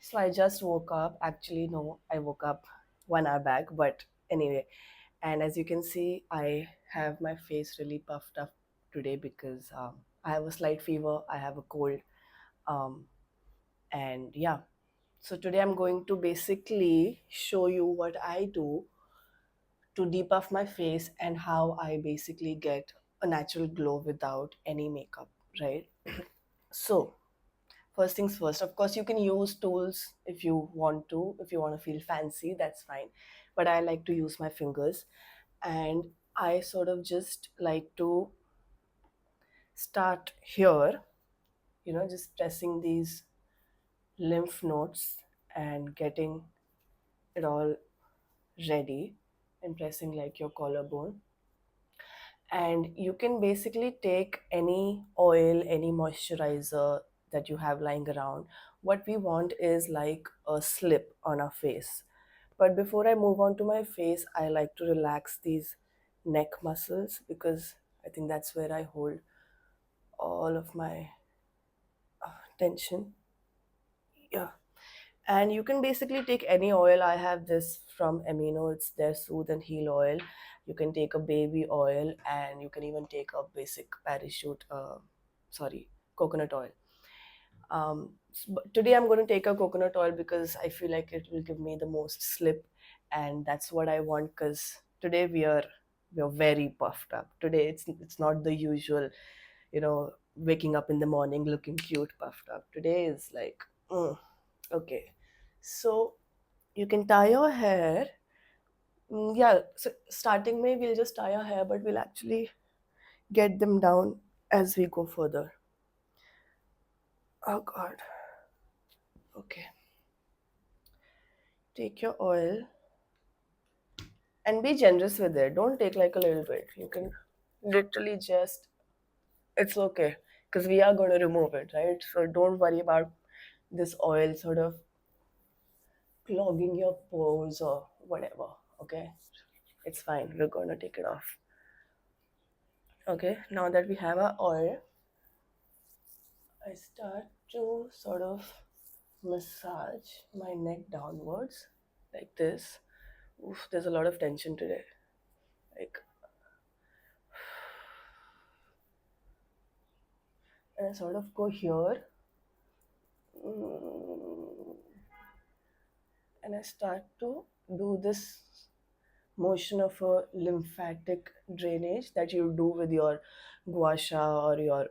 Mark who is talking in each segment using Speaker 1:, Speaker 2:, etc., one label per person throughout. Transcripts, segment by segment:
Speaker 1: So I just woke up. Actually, no, I woke up 1 hour back, but anyway. And as you can see, I have my face really puffed up today because I have a slight fever, I have a cold, um, and yeah. So today I'm going to basically show you what I do to depuff my face and how I basically get a natural glow without any makeup, right? So first things first, of course you can use tools if you want to, if you want to feel fancy, that's fine, but I like to use my fingers. And I sort of just like to start here, just pressing these lymph nodes and getting it all ready, and pressing like your collarbone. And you can basically take any oil, any moisturizer that you have lying around. What we want is like a slip on our face. But before I move on to my face, I like to relax these neck muscles because I think that's where I hold all of my tension. Yeah. And you can basically take any oil. I have this from Amino, it's their Soothe and Heal oil. You can take a baby oil, and you can even take a basic parachute, coconut oil. But today I'm going to take a coconut oil because I feel like it will give me the most slip, and that's what I want. Because today we are very puffed up. Today it's not the usual, waking up in the morning looking cute, puffed up. Today is like, okay. So you can tie your hair. Yeah. So starting May we'll just tie our hair, but we'll actually get them down as we go further. Oh God. Okay. Take your oil and be generous with it. Don't take like a little bit. You can literally just, it's okay because we are going to remove it, right? So don't worry about this oil sort of clogging your pores or whatever, okay? It's fine. We're going to take it off. Okay, now that we have our oil, I start to sort of massage my neck downwards like this. Oof, there's a lot of tension today. Like, and I sort of go here. Mm, and I start to do this motion of a lymphatic drainage that you do with your gua sha or your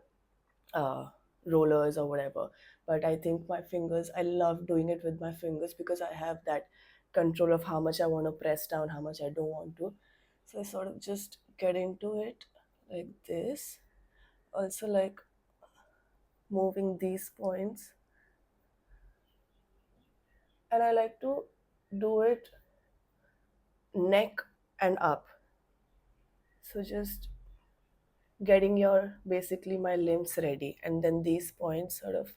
Speaker 1: uh, rollers or whatever. But I think my fingers, I love doing it with my fingers because I have that control of how much I want to press down, how much I don't want to. So I sort of just get into it like this. Also, like moving these points. And I like to do it neck and up. So just getting your basically my limbs ready, and then these points sort of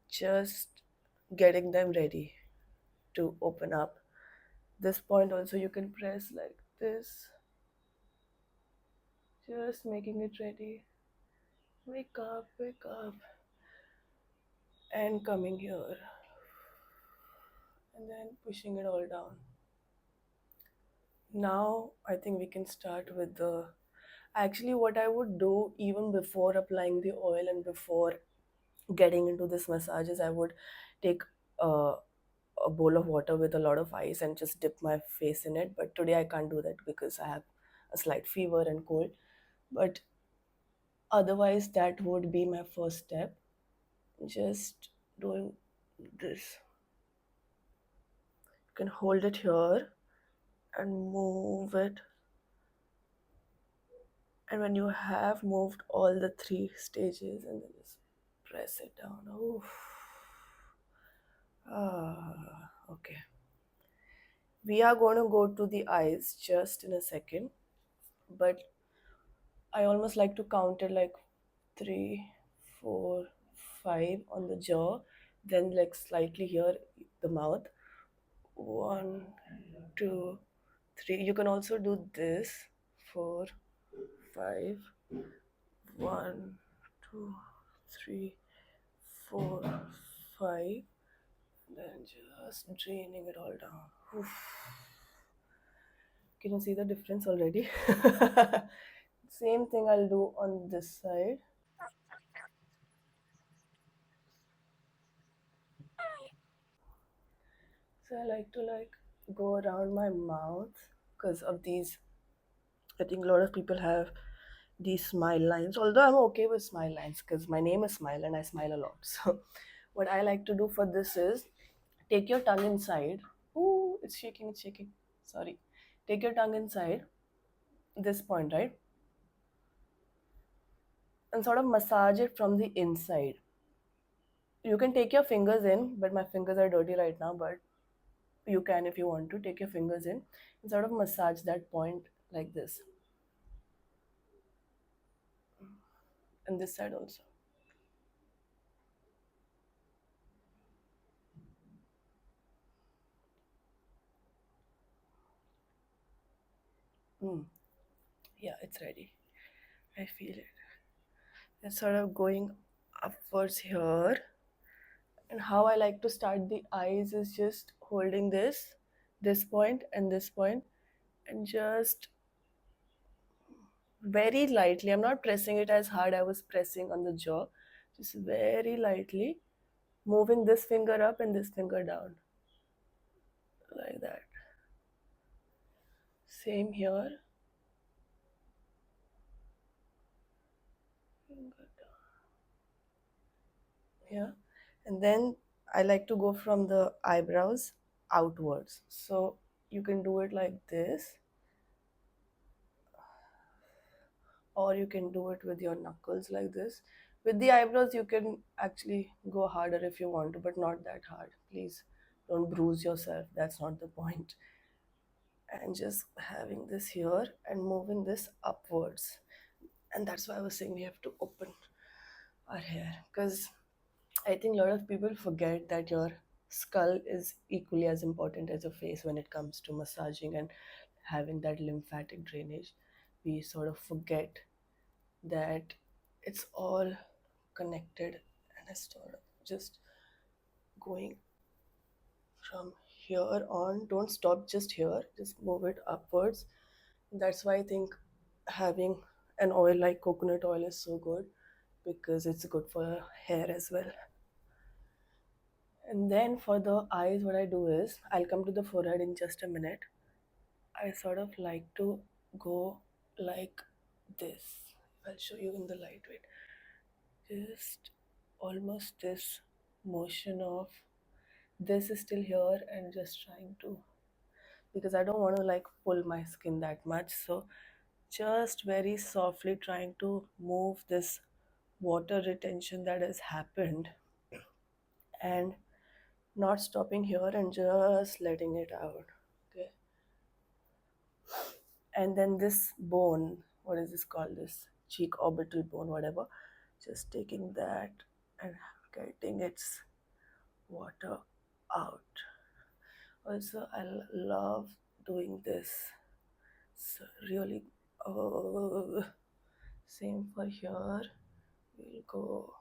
Speaker 1: just getting them ready to open up. This point also you can press like this, just making it ready. Wake up, and coming here, and then pushing it all down. Now I think we can start with the, actually what I would do even before applying the oil and before getting into this massages, I would take uh, a bowl of water with a lot of ice and just dip my face in it. But today I can't do that because I have a slight fever and cold. But otherwise, that would be my first step. Just doing this. You can hold it here and move it. And when you have moved all the three stages, and then just press it down. Oof. Okay. We are going to go to the eyes just in a second, but I almost like to count it like three, four, five on the jaw, then like slightly here, the mouth. One, two, three. You can also do this. Four, five. One, two, three, four, five. then just draining it all down. Oof. Can you see the difference already? Same thing I'll do on this side. So I like to go around my mouth because of these. I think a lot of people have these smile lines. Although I'm okay with smile lines because my name is Smile and I smile a lot. So what I like to do for this is take your tongue inside. Ooh, it's shaking, it's shaking. Sorry. Take your tongue inside this point, right? And sort of massage it from the inside. You can take your fingers in, but my fingers are dirty right now, but you can, if you want to, take your fingers in and sort of massage that point like this. And this side also. Mm. Yeah, it's ready. I feel it. It's sort of going upwards here. And how I like to start the eyes is just holding this point, and just very lightly. I'm not pressing it as hard I was pressing on the jaw. Just very lightly moving this finger up and this finger down like that. Same here. Finger down here. And then I like to go from the eyebrows outwards. So you can do it like this, or you can do it with your knuckles like this. With the eyebrows, you can actually go harder if you want to, but not that hard. Please don't bruise yourself. That's not the point. And just having this here and moving this upwards. And that's why I was saying we have to open our hair, because I think a lot of people forget that your skull is equally as important as your face when it comes to massaging and having that lymphatic drainage. We sort of forget that it's all connected, and it's sort of just going from here on. Don't stop just here, just move it upwards. That's why I think having an oil like coconut oil is so good, because it's good for hair as well. And then for the eyes, what I do is I'll come to the forehead in just a minute. I sort of like to go like this. I'll show you in the light. Wait. Just almost this motion of this is still here and just trying to, because I don't want to pull my skin that much. So just very softly trying to move this water retention that has happened, and not stopping here and just letting it out. Okay. And then this bone, what is this called? This cheek orbital bone, whatever. Just taking that and getting its water out. Also, I love doing this. It's really, oh, same for here. We'll go.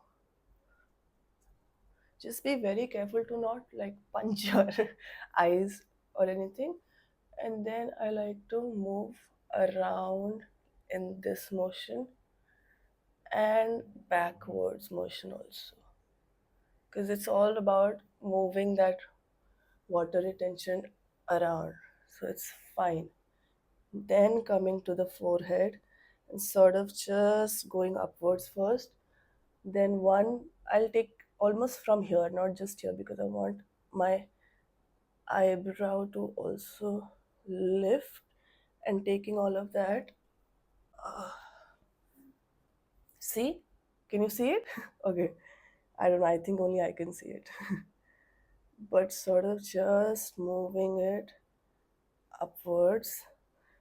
Speaker 1: Just be very careful to not punch your eyes or anything. And then I like to move around in this motion and backwards motion also, because it's all about moving that water retention around, so it's fine. Then coming to the forehead and sort of just going upwards first, then one I'll take almost from here, not just here, because I want my eyebrow to also lift, and taking all of that. uh, See, can you see it? Okay, I don't know, I think only I can see it. But sort of just moving it upwards.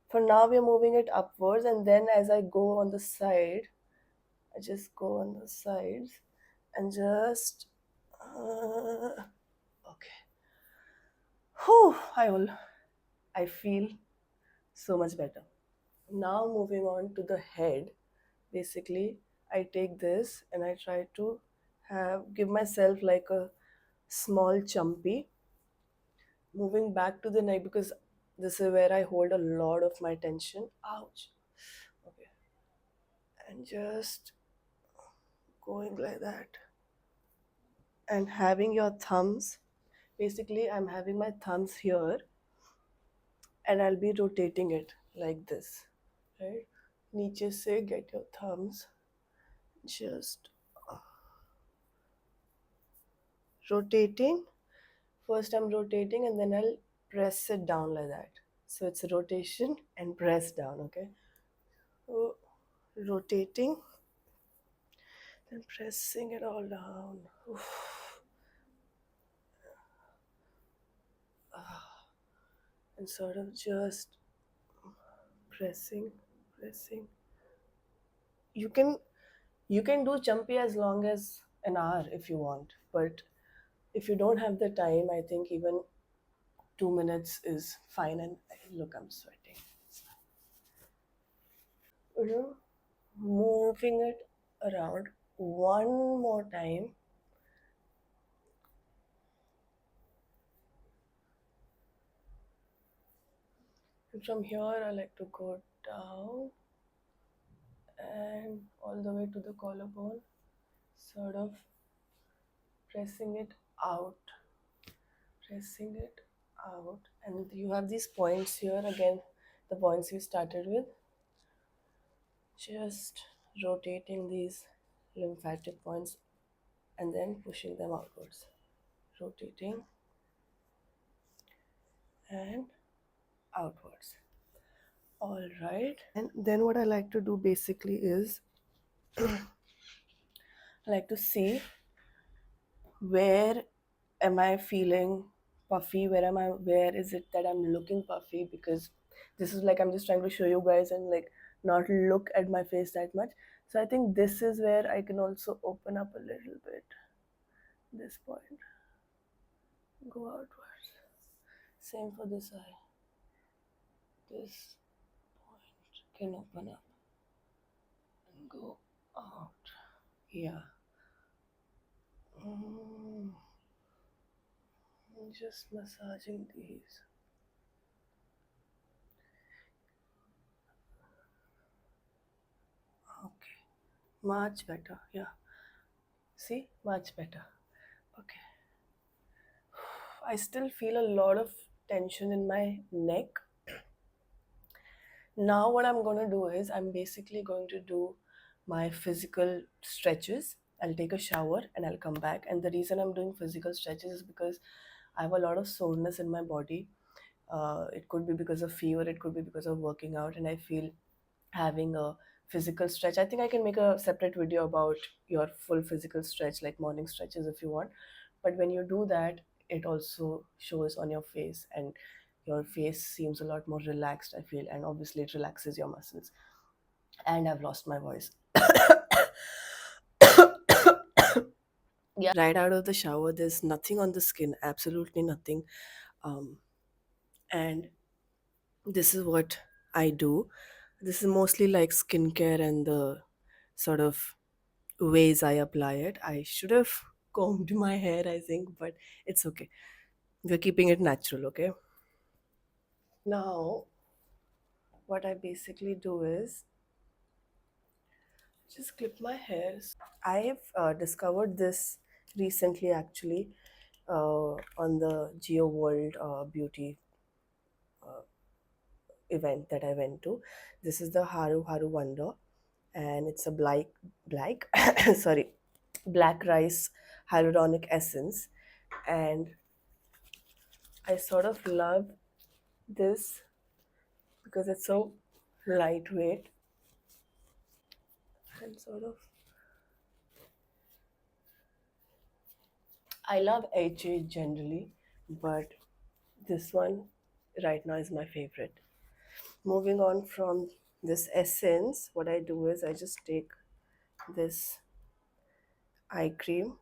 Speaker 1: For now, we're moving it upwards, and then as I go on the side, I just go on the sides and just. Okay. Whew, I feel so much better. Now, moving on to the head. Basically, I take this and I try to give myself like a small chumpy, moving back to the neck because this is where I hold a lot of my tension. Ouch. Okay. And just going like that. And having your thumbs, basically, I'm having my thumbs here and I'll be rotating it like this. Right? Niche se get your thumbs. Just rotating. First, I'm rotating and then I'll press it down like that. So it's rotation and press down, okay? So rotating, then pressing it all down. Oof. And sort of just pressing, pressing. You can you can do chumpy as long as an hour if you want, but if you don't have the time, I think even 2 minutes is fine. And look, I'm sweating. You know, moving it around one more time. And from here, I like to go down and all the way to the collarbone, sort of pressing it out, pressing it out. And you have these points here again, the points we started with, just rotating these lymphatic points and then pushing them outwards, rotating and outwards. All right. And then what I like to do basically is I like to see where am I feeling puffy, where is it that I'm looking puffy, because this is like I'm just trying to show you guys and like not look at my face that much. So I think this is where I can also open up a little bit. This point, go outwards. Same for this eye. This point can open up and go out. Yeah. Mm, just massaging these. Okay. Much better. Yeah. See? Much better. Okay. I still feel a lot of tension in my neck. Now, what I'm going to do is I'm basically going to do my physical stretches. I'll take a shower and I'll come back. And the reason I'm doing physical stretches is because I have a lot of soreness in my body. It could be because of fever, it could be because of working out, and I feel having a physical stretch. I think I can make a separate video about your full physical stretch, like morning stretches if you want. But when you do that, it also shows on your face, and your face seems a lot more relaxed, I feel, and obviously it relaxes your muscles. And I've lost my voice. Yeah, right out of the shower, there's nothing on the skin, absolutely nothing. Um, and this is what I do. This is mostly like skincare and the sort of ways I apply it. I should have combed my hair, I think, but it's okay. We're keeping it natural, okay? Now, what I basically do is just clip my hair. I've discovered this recently, actually, on the Geo World Beauty event that I went to. This is the Haru Haru Wonder, and it's a black, sorry, black rice hyaluronic essence, and I sort of love this because it's so lightweight and sort of. I love HA generally, but this one right now is my favorite. Moving on from this essence, what I do is I just take this eye cream.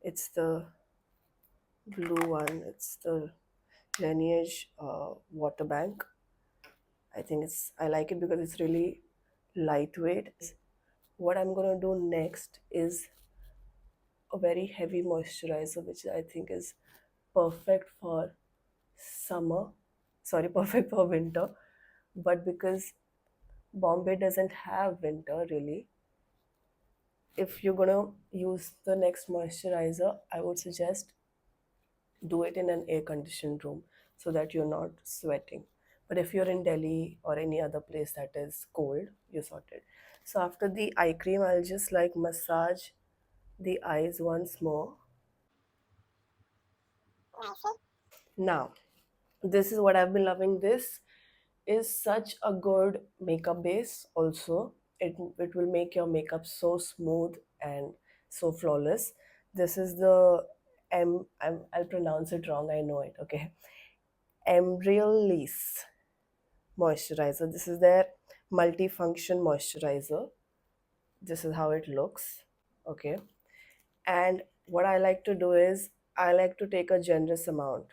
Speaker 1: It's the blue one. It's the Lineage Water Bank. I like it because it's really lightweight. What I'm gonna do next is a very heavy moisturizer, which I think is perfect for summer. Sorry, perfect for winter. But because Bombay doesn't have winter really, if you're gonna use the next moisturizer, I would suggest do it in an air conditioned room so that you're not sweating. But if you're in Delhi or any other place that is cold, you're sorted. So after the eye cream, I'll just like massage the eyes once more. Now, this is what I've been loving. This is such a good makeup base also. It will make your makeup so smooth and so flawless. This is the I'll pronounce it wrong, I know it, okay. Embryolisse moisturizer. This is their multifunction moisturizer. This is how it looks, okay. And what I like to do is I like to take a generous amount,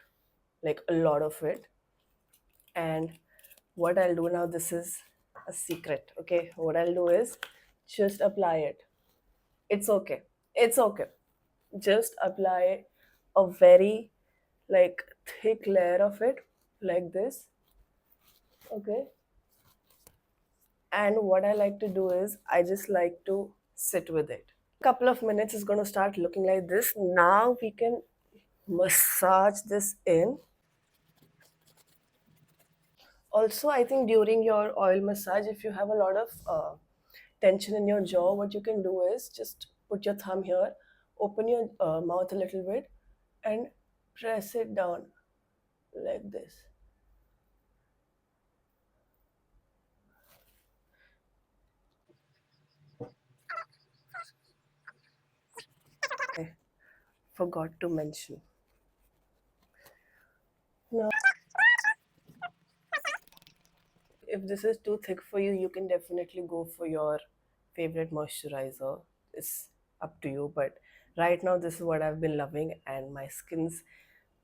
Speaker 1: like a lot of it. And what I'll do now, this is a secret, okay? What I'll do is just apply it. It's okay. It's okay. Just apply a very like thick layer of it like this, okay? And what I like to do is I just like to sit with it. Couple of minutes is going to start looking like this. Now we can massage this in. Also, I think during your oil massage, if you have a lot of tension in your jaw, what you can do is just put your thumb here, open your mouth a little bit, and press it down like this. I forgot to mention. Now, if this is too thick for you, you can definitely go for your favorite moisturizer. It's up to you, but right now, this is what I've been loving, and my skin's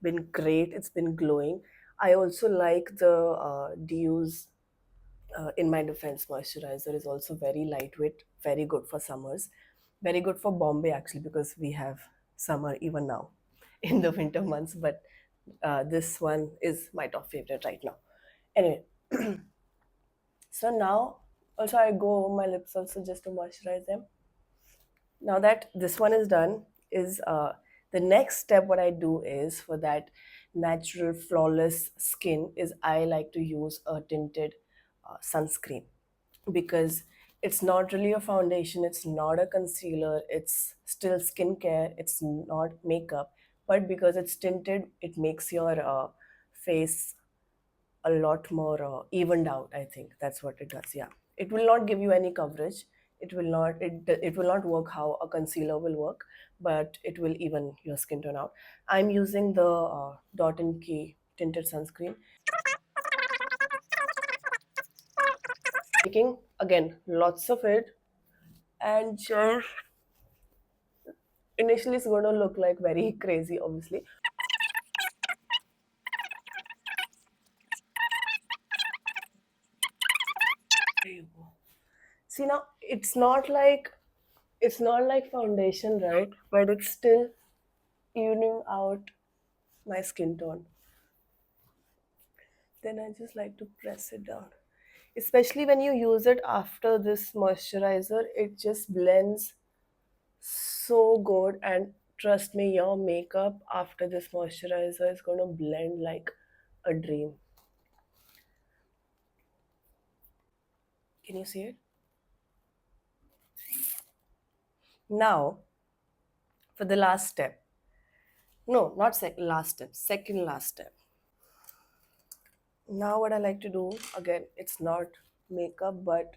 Speaker 1: been great. It's been glowing. I also like the dews. In my defense, moisturizer is also very lightweight, very good for summers, very good for Bombay actually, because we have summer even now in the winter months. But this one is my top favorite right now. Anyway, so now also I go over my lips also just to moisturize them. Now that this one is done, is the next step what I do is for that natural flawless skin is I like to use a tinted sunscreen, because it's not really a foundation, it's not a concealer, it's still skincare, it's not makeup, but because it's tinted, it makes your face a lot more evened out. I think that's what it does. Yeah, it will not give you any coverage. It will not work how a concealer will work, but it will even your skin tone out. I'm using the Dot and Key tinted sunscreen. Taking again lots of it, and just initially it's going to look like very crazy, obviously. There you go. See, now it's not like foundation, right? But it's still evening out my skin tone. Then I just like to press it down. Especially when you use it after this moisturizer, it just blends so good. And trust me, your makeup after this moisturizer is going to blend like a dream. Can you see it? Now, for the last step. No, not last step, second last step. Now, what I like to do, again, it's not makeup, but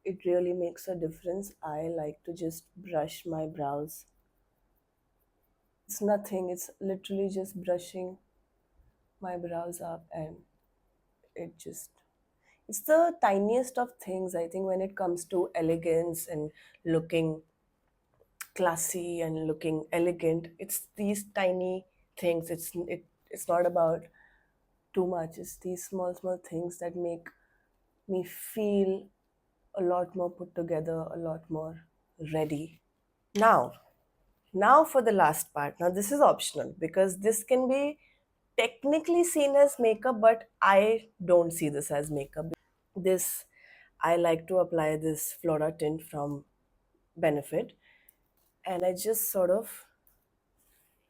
Speaker 1: it really makes a difference. I like to just brush my brows. It's nothing, it's literally just brushing my brows up, and it just, it's the tiniest of things, I think, when it comes to elegance and looking classy and looking elegant. It's these tiny things. It's not about too much. It's these small small things that make me feel a lot more put together, a lot more ready. Now, Now for the last part. Now this is optional because this can be technically seen as makeup, but I don't see this as makeup. This, I like to apply this Flora tint from Benefit, and I just sort of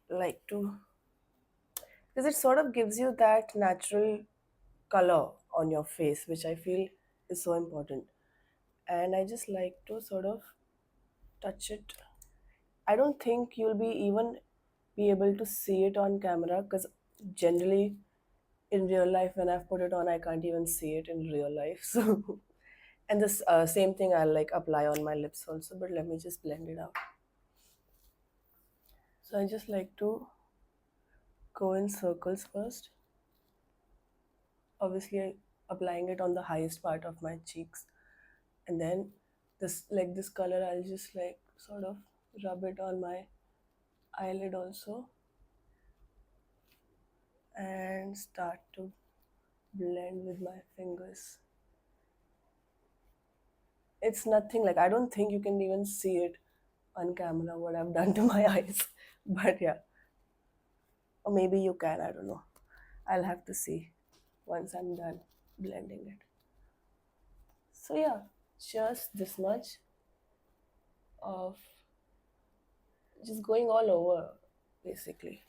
Speaker 1: like to, because it sort of gives you that natural color on your face, which I feel is so important. And I just like to sort of touch it. I don't think you'll be even be able to see it on camera because generally in real life when I've put it on I can't even see it in real life. So and this same thing I'll like apply on my lips also, but let me just blend it out. So I just like to go in circles first. Obviously applying it on the highest part of my cheeks, and then this like this color I'll just like sort of rub it on my eyelid also and start to blend with my fingers. It's nothing like, I don't think you can even see it on camera what I've done to my eyes. But yeah, or maybe you can, I don't know. I'll have to see once I'm done blending it. So yeah, just this much of just going all over basically.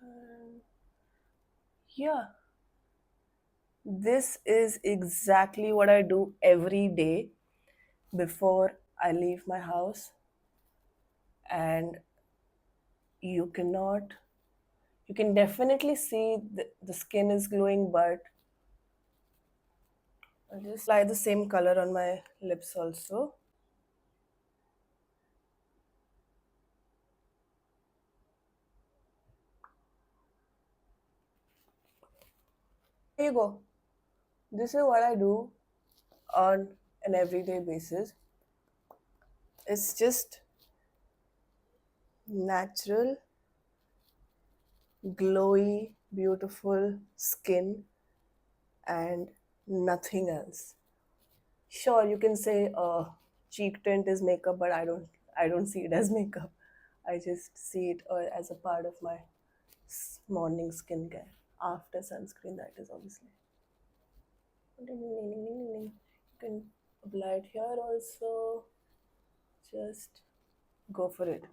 Speaker 1: And yeah, this is exactly what I do every day before I leave my house. And you cannot, you can definitely see the skin is glowing, but I'll just apply the same color on my lips also. Here you go. This is what I do on an everyday basis. It's just natural, glowy, beautiful skin and nothing else. Sure, you can say cheek tint is makeup, but I don't see it as makeup. I just see it as a part of my morning skincare after sunscreen. That is obviously. You can apply it here also. Just go for it.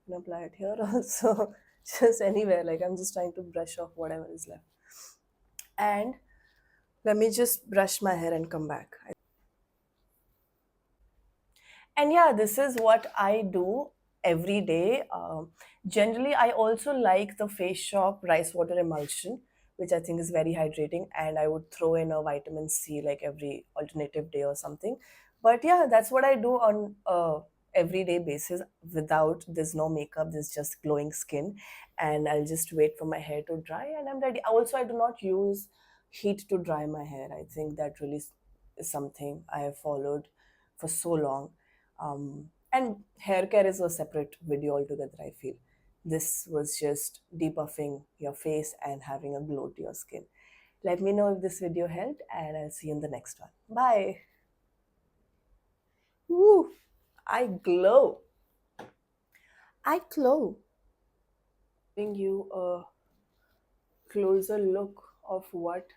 Speaker 1: And apply it here also. Just anywhere. Like I'm just trying to brush off whatever is left. And let me just brush my hair and come back. And yeah, this is what I do every day. Generally, I also like the Face Shop rice water emulsion, which I think is very hydrating, and I would throw in a vitamin C like every alternative day or something. But yeah, that's what I do on everyday basis. Without, there's no makeup, there's just glowing skin, and I'll just wait for my hair to dry, and I'm ready. Also, I do not use heat to dry my hair. I think that really is something I have followed for so long. And hair care is a separate video altogether, I feel. This was just depuffing your face and having a glow to your skin. Let me know if this video helped, and I'll see you in the next one. Bye. Woo! I glow. I glow. Giving you a closer look of what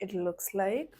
Speaker 1: it looks like.